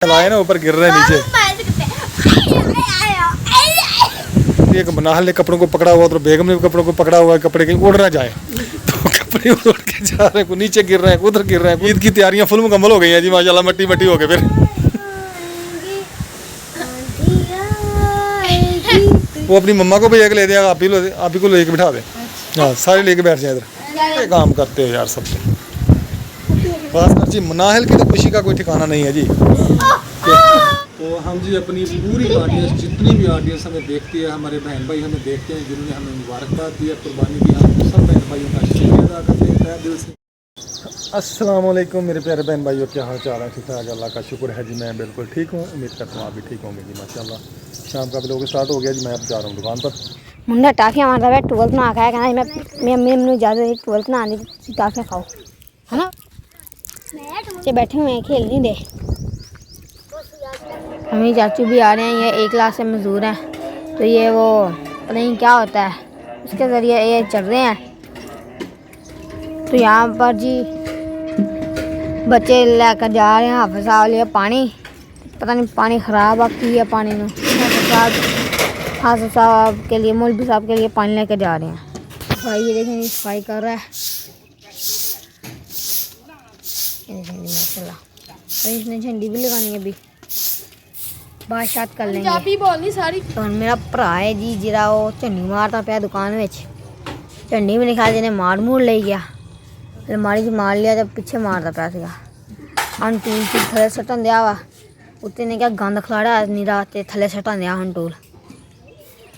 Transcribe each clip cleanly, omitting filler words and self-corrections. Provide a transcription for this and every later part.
चलाए ना ऊपर गिर रहे हैं नीचे। एक नाहल ने कपड़ों को पकड़ा हुआ तो बेगम ने भी कपड़ों को पकड़ा हुआ है, कपड़े कहीं उड़ ना जाए तो कपड़े उड़ के जा रहे हैं, नीचे गिर रहे हैं, उधर गिर रहे हैं। ईद की तैयारियां फुल मुकम्मल हो गई हैं जी माशाल्लाह, मट्टी मट्टी हो गए। फिर वो अपनी मम्मा को भी एक ले दे, आप ही को लेके बिठा दे। हाँ सारे लेके बैठ जाए इधर। काम करते हो यार सब बस कर जी। नाहल की तो खुशी का कोई ठिकाना नहीं है जी। तो हम जी अपनी पूरी ऑडियंस, जितनी भी ऑडियंस हमें देखती है, हमारे बहन भाई हमें देखते हैं, जिन्होंने हमें मुबारकबाद दी है, कुर्बानी दी, हम सब बहन भाइयों का शुक्रिया अदा करते हैं दिल से। अस्सलाम वालेकुम मेरे प्यारे बहन भाइयों, क्या हाल चाल है? ठीक ठाक, अल्लाह का शुक्र है जी, मैं बिल्कुल ठीक हूँ। उम्मीद करता हूँ आप भी ठीक होंगे जी माशाल्लाह। शाम का व्लॉग स्टार्ट हो गया जी, मैं अब जा रहा हूँ दुकान पर। मुंडा टाफियाँ मारता है 12th में आया कहना मैं मैंने ज़्यादा 12th में आने टाफियाँ खाओ है ना। ये बैठे हुए हैं, खेल नहीं दे। हमें चाचू भी आ रहे हैं, ये एक क्लास से मजदूर हैं, तो ये वो पता नहीं क्या होता है उसके ज़रिए ये चल रहे हैं। तो यहाँ पर जी बच्चे लेकर जा रहे हैं हाफिज़ साहब लिए पानी, पता नहीं पानी ख़राब आती है पानी में। हाफिज़ साहब के लिए, मौलवी साहब के लिए पानी लेकर जा रहे हैं। भाई ये देखें सफाई कर रहा है, माशाल्लाह। तो इसने झंडी भी लगानी है, अभी बात कर लेंगे। बोलनी सारी तो मेरा भरा है जी जरा वो झंडी मारता पाया दुकान में। झंडी में लिखा जिन्हें मार मूर ले गया, अलमारी से मार लिया, जब पीछे मारता पाया था। हम टूल की थले सटन दिया वा, उत्ते ने क्या गंद खिलाड़ा नहीं रात थले सटन दिया हम टूल।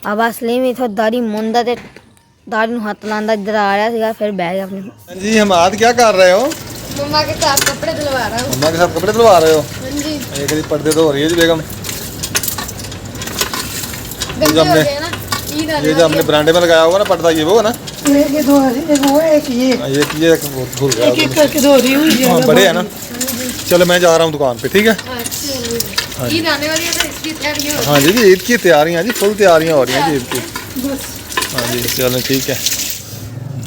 अब असली में थोड़ा दाढ़ी मुंदा ते दाढ़ी हाथ लांदा इधर आ रहा था, फिर बह गया अपने। जी हम आज क्या कर रहे हो? मम्मा के साथ कपड़े धुलवा रहा हूँ। मम्मा के साथ कपड़े धुलवा रहे हो? जी। एक पर्दे तो हो रही है जी बेगम। ये जो हमने बरांडे में लगाया हुआ ना पर्दा, ये वो है ना, एक दो एक वो एक ये भूल गया, एक करके धो रही हूँ। बड़े है ना। चलो मैं जा रहा हूँ दुकान पे, ठीक है? ईद आने वाली है तो इसकी तैयारी। हाँ जी ईद की तैयारियाँ जी, फुल तैयारियाँ हो रही हैं जी ईद की। हाँ जी चलो ठीक है।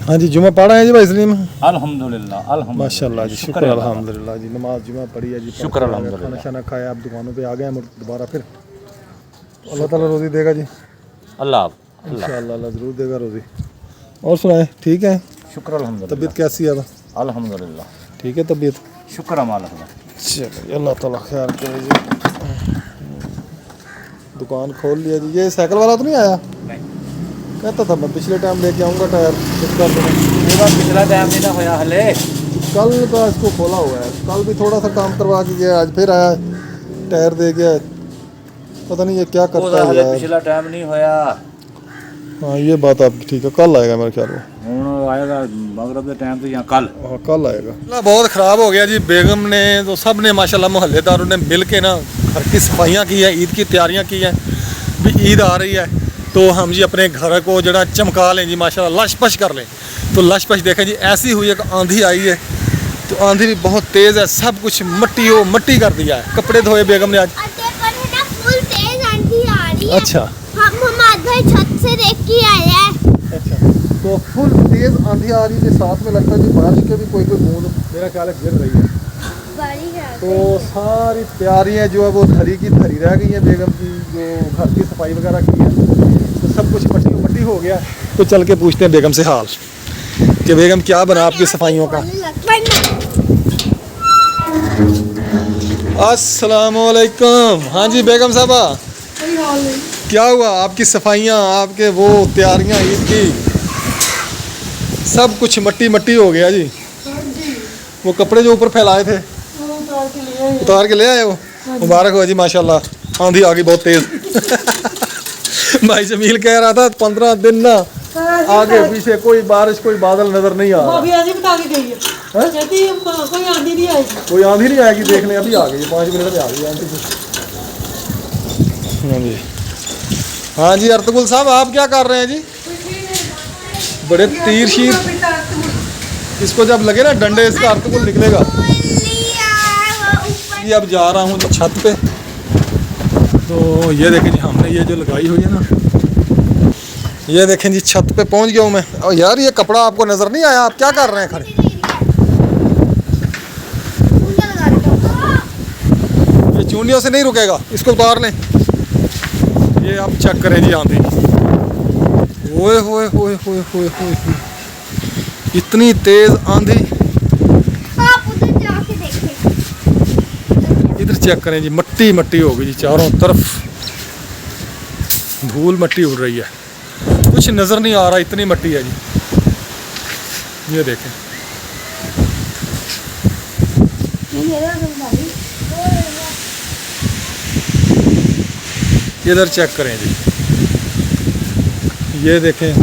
हाँ जी जुमा पढ़ा है जी भाई सलीम? अल्हम्दुलिल्लाह माशाल्लाह जी, शुक्र अल्हम्दुलिल्लाह जी। नमाज जुमा पढ़ी है जी, शुक्र अल्हम्दुलिल्लाह। खाना शाना खाया, आप दुकानों पे आ गए हैं दोबारा फिर। अल्लाह ताला रोज़ी देगा जी अल्लाह इंशाअल्लाह, अल्लाह ज़रूर देगा रोज़ी। और सुनाए ठीक है? शुक्र अल्हम्दुलिल्लाह। तबीयत कैसी है? अल्हम्दुलिल्लाह ठीक है तबीयत? शुक्र अल्लाह। चलिए अल्लाह ताला खैर करे जी। दुकान खोल लिया जी। ये साइकिल वाला तो नहीं आया? नहीं, कहता था मैं पिछले टाइम लेके आऊँगा टायर फिट कर देना। पूरा पिछला टाइम नहीं ना होया हले। कल का इसको खोला हुआ है, कल भी थोड़ा सा काम करवा के गया, आज फिर आया टायर दे गया। पता नहीं ये क्या करता है यार। पिछला टाइम नहीं होया। हाँ ये बात आपकी ठीक है, कल आएगा मेरे ख्याल में। हुण आएगा मगरब के टाइम तो, या कल। हाँ कल आएगा। बहुत ख़राब हो गया जी। बेगम ने तो सब ने माशाल्लाह मोहल्लेदारों ने मिल के ना घर की सफाइयाँ की है, ईद की तैयारियाँ की हैं। भी ईद आ रही है तो हम जी अपने घर को जरा चमका लें जी माशाल्लाह, लश पश कर लें। तो लश पश देखें जी, ऐसी हुई है कि आंधी आई है, तो आंधी भी बहुत तेज़ है, सब कुछ मट्टी कर दिया है। कपड़े धोए बेगम ने आज। अच्छा हम छत से देख के आए हैं। अच्छा तो फुल तेज़ आंधी आ रही है, साथ में लगता है कि बारिश के भी कोई बूंद मेरा ख्याल है गिर रही है। तो सारी तैयारियां जो है वो धरी की धरी रह गई हैं। बेगम की जो घर की सफाई वगैरह की है, तो सब कुछ मट्टी हो गया। तो चल के पूछते हैं बेगम से हाल कि बेगम क्या बना आपकी सफाइयों का। अस्सलाम वालेकुम। हाँ जी बेगम साहबा, क्या हुआ? आपकी सफाइयाँ, आपके वो तैयारियाँ ईद की, सब कुछ मट्टी हो गया जी। वो कपड़े जो ऊपर फैलाए थे उतार के ले आए हो? मुबारक हो जी माशाल्लाह। आंधी आ गई बहुत तेज। भाई जमील कह रहा था 15 दिन ना आगे पीछे कोई बारिश कोई बादल नजर नहीं आ रहा। बता के गई है, कहती है कोई आंधी नहीं आएगी। कोई आंधी नहीं आएगी, देखने अभी आ गई 5 मिनट में आ गई आंधी। हाँ जी हाँ जी अर्तुगुल साहब आप क्या कर रहे हैं जी? बड़े तीर शीर इसको जब लगे ना डंडे, इसका अर्तुगुल निकलेगा। ये अब जा रहा हूँ छत पे, तो ये देखें जी हमने ये जो लगाई हुई है ना, ये देखें जी छत पे पहुँच गया हूँ मैं। और यार ये कपड़ा आपको नज़र नहीं आया? आप क्या कर रहे हैं खड़े? ये चूंडियों से नहीं रुकेगा, इसको उतार लें। ये आप चेक करें जी आंधी, ओए होए होए होए होए होए, इतनी तेज आंधी। आप उधर जाके देखें। इधर चेक करें जी, मट्टी मट्टी हो गई जी, चारों तरफ धूल मट्टी उड़ रही है, कुछ नज़र नहीं आ रहा, इतनी मट्टी है जी। ये देखें, इधर चेक करें जी, ये देखें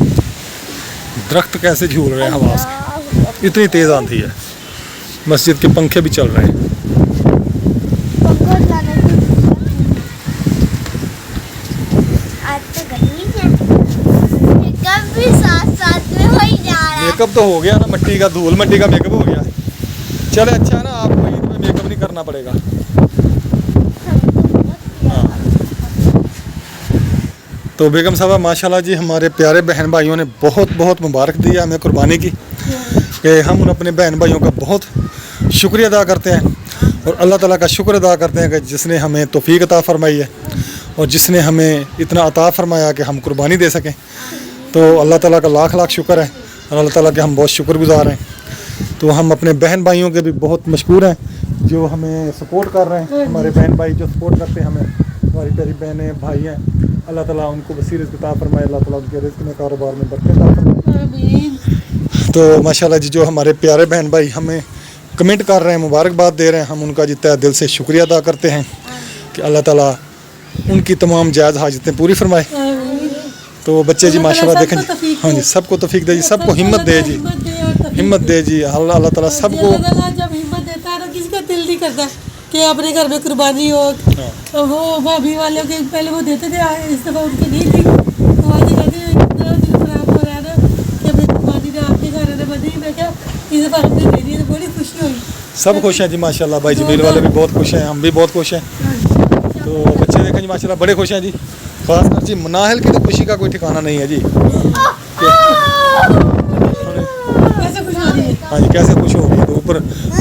दरख्त कैसे झूल रहे हैं हवा से, इतनी तेज आंधी है। मस्जिद के पंखे भी चल रहे हैं। आज तो गर्मी है, मेकअप भी साथ साथ में हो ही जा रहा है। मेकअप तो हो गया ना, मट्टी का धूल मट्टी का मेकअप हो गया। चले अच्छा है ना, आपको ईद में मेकअप नहीं करना पड़ेगा। हाँ। तो बेगम साहबा माशाल्लाह जी, हमारे प्यारे बहन भाइयों ने बहुत बहुत मुबारक दी है हमें कुर्बानी की, कि हम उन अपने बहन भाइयों का बहुत शुक्रिया अदा करते हैं और अल्लाह ताला का शुक्र अदा करते हैं कि जिसने हमें तौफीक अता फरमाई है और जिसने हमें इतना अता फरमाया कि हम कुर्बानी दे सकें। तो अल्लाह ताला का लाख लाख शुक्र है और अल्लाह ताला के हम बहुत शुक्रगुजार हैं। तो हम अपने बहन भाइयों के भी बहुत मशकूर हैं जो हमें सपोर्ट कर रहे हैं। हमारे बहन भाई जो सपोर्ट करते हैं हमें, हमारी प्यारी बहनें भाई हैं, अल्लाह ताला उनको वसीर रिज़्क़ अता फरमाए, अल्लाह ताला उनके रिज़्क़ में कारोबार में बरकत अता फरमाए। तो माशाल्लाह जी, जो हमारे प्यारे बहन भाई हमें कमेंट कर रहे हैं, मुबारकबाद दे रहे हैं, हम उनका जी तहे दिल से शुक्रिया अदा करते हैं कि अल्लाह ताला उनकी तमाम जायज़ हाजतें पूरी फरमाए। तो बच्चे जी माशाल्लाह देखें जी, हाँ जी, सबको तौफीक दे जी, सबको हिम्मत दे जी, हिम्मत दे जी। अल्लाह ताला सबको, जब हिम्मत देता है ना, किसी का दिल नहीं करता कि अपने घर में कुर्बानी हो। तो वो भाभी वालों के पहले वो देते थे, इस दफ़ा उनकी नहीं थी, तो आज कहते हैं इतना दिल खराब हो रहा है ना कि अपनी कुर्बानी ने आपके घर ने बदी। मैं क्या इस दफ़ा हमने दे दी, तो बड़ी खुशी हुई। सब खुश हैं जी माशाल्लाह। भाई जमील वाले भी बहुत खुश हैं, हम भी बहुत खुश हैं। तो बच्चे देखें जी माशाल्लाह बड़े खुश हैं जी। खासकर जी मनाहिल की तो खुशी का कोई ठिकाना नहीं है जी। कैसे खुश हो रही है। हाँ जी, कैसे खुश हो गई। तो ऊपर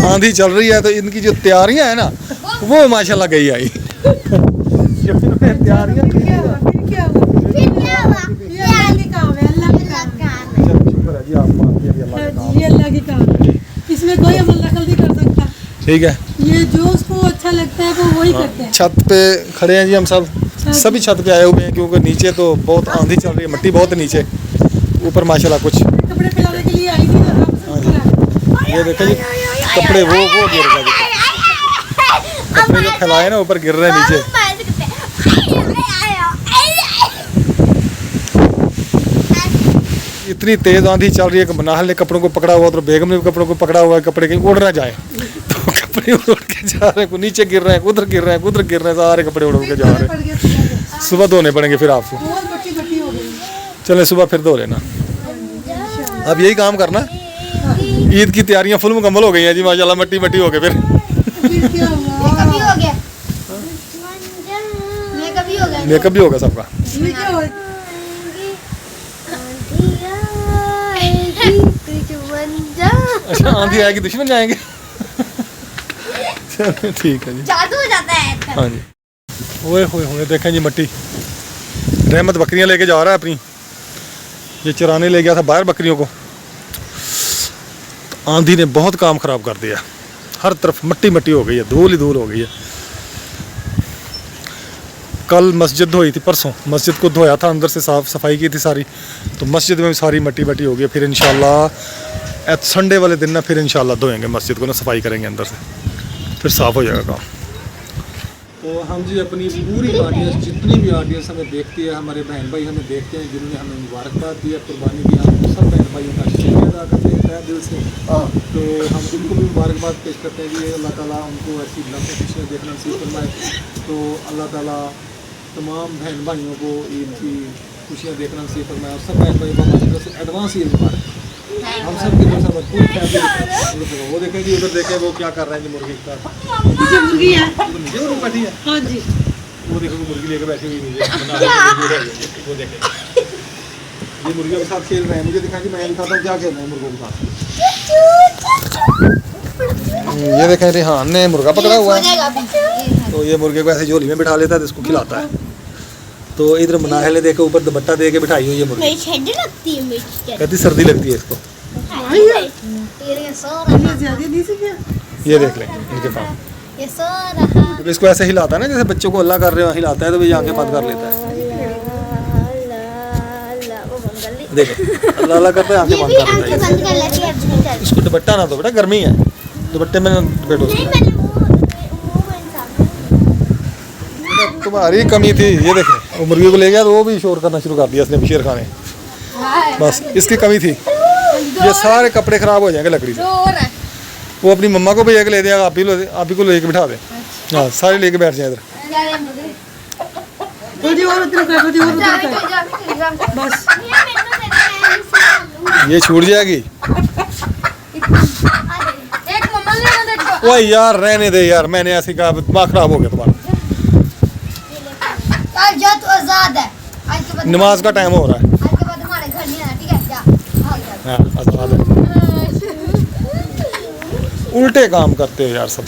आंधी चल रही है तो इनकी जो तैयारियां हैं ना, वो माशाल्लाह गई आई। जो इन्होंने तैयारियां की हैं ना, फिर क्या हुआ? फिर क्या हुआ? ये अल्लाह की काम है, अल्लाह की काम है। चलो शुक्र है जी, आप मानती हैं भी अल्लाह का काम। ये अल्लाह की काम है, इसमें कोई अमल दखल नहीं कर सकता। ठीक है, ये जो उसको अच्छा लगता है वो वही करते हैं। छत पे खड़े हैं जी हम सब, सभी छत पे आए हुए हैं क्योंकि नीचे तो बहुत आंधी चल रही है, मिट्टी बहुत है नीचे। ऊपर माशाल्लाह कुछ कपड़े फैलाने के लिए आई थी ना, आप सब खड़ा। ये देखें जी, कपड़े वो गिर रहे हैं, कपड़े जो फैलाए ना ऊपर गिर रहे हैं नीचे। इतनी तेज आंधी चल रही है कि मनाहिल ने कपड़ों को पकड़ा हुआ, तो बेगम ने भी कपड़ों को पकड़ा हुआ है, कपड़े कहीं उड़ ना जाए। तो कपड़े उड़ के जा रहे हैं, नीचे गिर रहे हैं, उधर गिर रहे हैं, उधर गिर रहे हैं, सारे कपड़े उड़ के जा रहे हैं। सुबह धोने पड़ेंगे फिर आपको। बहुत बट्टी बट्टी हो गई। चले सुबह फिर धो लेना। अब यही काम करना। ईद की तैयारियां फुल मुकम्मल हो गई हैं जी माशाल्लाह, मट्टी मट्टी हो गए फिर। फिर क्या हुआ? कभी हो गया, मैं कभी हो गया। मेकअप भी होगा सबका। ये क्या हुआ? अच्छा, आंधी आएगी दुश्मन जाएंगे। चलो ठीक है जी। जादू हो जाता है। हाँ जी, ओए होए होए, देखें जी मट्टी। रहमत बकरियां लेके जा रहा है अपनी, ये चराने ले गया था बाहर बकरियों को। तो आंधी ने बहुत काम ख़राब कर दिया, हर तरफ मट्टी मट्टी हो गई है, धूल ही धूल हो गई है। कल मस्जिद धोई थी, परसों मस्जिद को धोया था, अंदर से साफ सफाई की थी सारी, तो मस्जिद में भी सारी मट्टी मट्टी हो गई है। फिर इंशाल्लाह संडे वाले दिन ना फिर इंशाल्लाह धोएंगे मस्जिद को ना, सफाई करेंगे अंदर से, फिर साफ़ हो जाएगा काम। तो हम जी अपनी पूरी ऑडियंस, जितनी भी ऑडियंस हमें देखती है, हमारे बहन भाई हमें देखते हैं, जिन्होंने हमें मुबारकबाद दी है, कुर्बानी दी, हम सब बहन भाइयों का शुक्रिया अदा करते हैं तहे दिल से। तो हम उनको भी मुबारकबाद पेश करते हैं कि अल्लाह ताला उनको ऐसी लम्बी खुशियाँ देखना नसीब फरमाए। तो अल्लाह ताला तमाम बहन भाइयों को ईद की खुशियाँ देखना नसीब फरमाए और सब बहन भाइयों को हमारी तरफ से एडवांस ईद मुबारक। हम सब की तरफ से पूरी फैमिली। वो देखें जी, उधर देखें वो क्या कर रहे हैं जी, मुर्गी का नीचे मुर्गी है। नीचे वो बैठी है। हाँ जी। वो देखो मुर्गी लेके बैठी हुई नीचे, वो देखें ये मुर्गियों के साथ खेल रहे हैं। मुझे दिखाई, मैं दिखाता हूँ क्या खेल रहे हैं मुर्गों के साथ। ये देखें रिहान ने मुर्गा पकड़ा हुआ है। तो ये मुर्गे को ऐसे झोली में बिठा लेता है तो इसको खिलाता है। तो इधर मनाहिल ने देखो ऊपर दुपट्टा दे के बिठाई हुई है मुर्गी, लगती है मेरी कहती सर्दी लगती है इसको। ज्यादा नहीं से क्या ये देख लें इनके पास, ये सो रहा तो इसको ऐसे हिलाता है ना जैसे बच्चों को अल्लाह कर रहे हो हिलाता है तो ये आंखें बंद कर लेता है। देखो अल्लाह अल्लाह करता है आंखें बंद कर लेता है। बंद कर लेती है इसको दुपट्टा ना दो बेटा, गर्मी है, दुपट्टे में बैठो। तुम्हारी कमी थी, ये देखें वो मुर्गी को ले गया तो वो भी शोर करना शुरू कर दिया इसने शेर खाने। बस इसकी कमी थी, ये सारे कपड़े खराब हो जाएंगे लकड़ी से। वो अपनी मम्मा को भेज के ले देगा, आप ही को लेके बिठा दे। हाँ सारे लेके बैठ जाए इधर। थोड़ी और उधर कर, थोड़ी और उधर कर बस। ये छूट जाएगी। वो यार रहने दे यार, मैंने ऐसी कहा दिमाग खराब हो गया तुम्हारा। आज जा तू आजाद है, आज के बाद नमाज का टाइम हो रहा है। आज के बाद हमारे घर नहीं आना, ठीक है? जा भाग जा। हाँ आजाद है। उल्टे काम करते हो यार सब।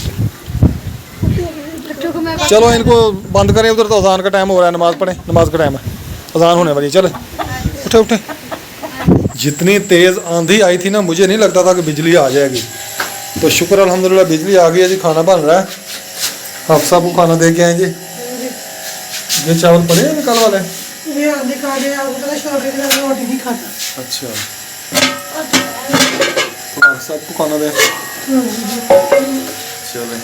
चलो इनको बंद करें, उधर तो अजान का टाइम हो रहा है, नमाज पढ़ें, नमाज का टाइम है, अजान होने वाली है। चले उठे उठे। जितनी तेज़ आंधी आई थी ना, मुझे नहीं लगता था कि बिजली आ जाएगी, तो शुक्र अल्हम्दुलिल्लाह बिजली आ गई है जी। खाना बन रहा है, आप सबको खाना दे के आए जी। ये चावल पड़े हैं कल वाले? ये आंधे खा रहे हैं, आपको पता शौक है कि रोटी नहीं खाता। अच्छा तो आप सबको खाना दे। चले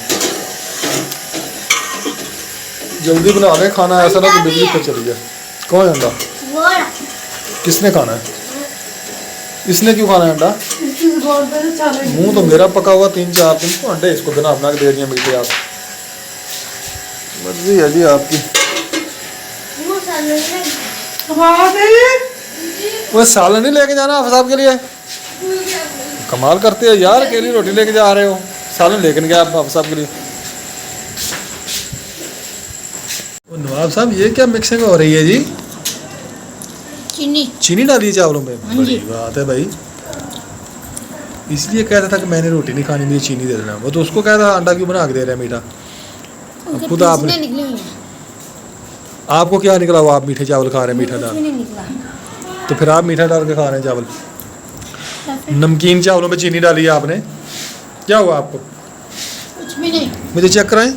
जल्दी बना लें खाना, ऐसा ना कि बिजली पे चली जाए। कौन है अंडा? किसने खाना है? इसने क्यों खाना है अंडा? मुंह तो मेरा पका हुआ 3-4 दिन को, अंडे इसको बना बना के दे रही है मिलके। आप मर्जी है जी आपकी। वो सालन नहीं लेके जाना आप साहब के लिए? कमाल करते हो यार, अकेली रोटी लेके जा रहे हो, सालन लेके नहीं गया आप साहब के लिए। नवाब साहब ये क्या मिक्सिंग हो रही है जी? चीनी डाली है चावलों में? बड़ी बात है भाई। इसलिए कहता था कि मैंने रोटी नहीं खानी, मुझे चीनी दे देना। वो तो उसको कहता था अंडा क्यों बना के दे रहे हैं मीठा। खुद आपने, आपको क्या निकला? वो आप मीठे चावल खा रहे हैं मीठा डाल, तो फिर आप मीठा डाल के खा रहे हैं चावल। नमकीन चावलों में चीनी डाली है आपने, क्या हुआ आपको? कुछ भी नहीं। मुझे चेक कराएं,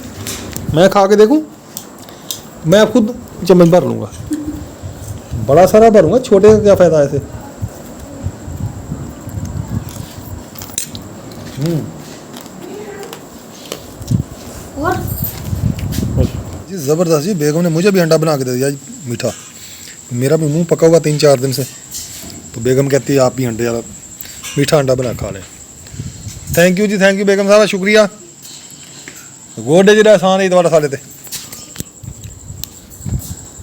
मैं खा के देखूं? मैं आप खुद चम्मच भर लूँगा, बड़ा सारा भरूंगा, छोटे का क्या फ़ायदा ऐसे। और जी ज़बरदस्त जी, बेगम ने मुझे भी अंडा बना के दे दिया जी मीठा। मेरा भी मुंह पका हुआ 3-4 दिन से, तो बेगम कहती है आप भी अंडे वाला मीठा अंडा बना खा लें। थैंक यू जी, थैंक यू बेगम साहब, शुक्रिया। गोडे ਜਿਹੜਾ ਆਸਾਨ ਹੈ ਤੁਹਾਡਾ ਸਾਡੇ ਤੇ।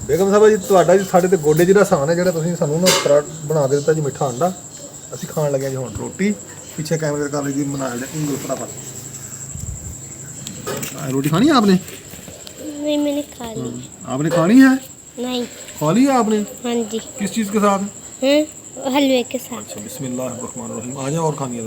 बेगम साहब जी ਤੁਹਾਡਾ ਜੀ ਸਾਡੇ ਤੇ ਗੋਡੇ ਜਿਹੜਾ ਆਸਾਨ ਹੈ, ਜਿਹੜਾ ਤੁਸੀਂ ਸਾਨੂੰ ਨਾ ਬਣਾ ਕੇ ਦਿੱਤਾ ਜੀ ਮਿੱਠਾ ਅੰਡਾ। ਅਸੀਂ ਖਾਣ ਲੱਗੇ ਜੀ ਹੁਣ ਰੋਟੀ। पीछे कैमरे कर लीजिए, बना ले इंगल फटाफट। रोटी खानी है आपने? नहीं मैंने खा ली। आपने खानी है? नहीं। खा ली है आपने? हाँ जी। किस चीज़ के साथ? हलवे के साथ। अच्छा बिस्मिल्लाह रहमान रहीम। आ जाओ और खानी है।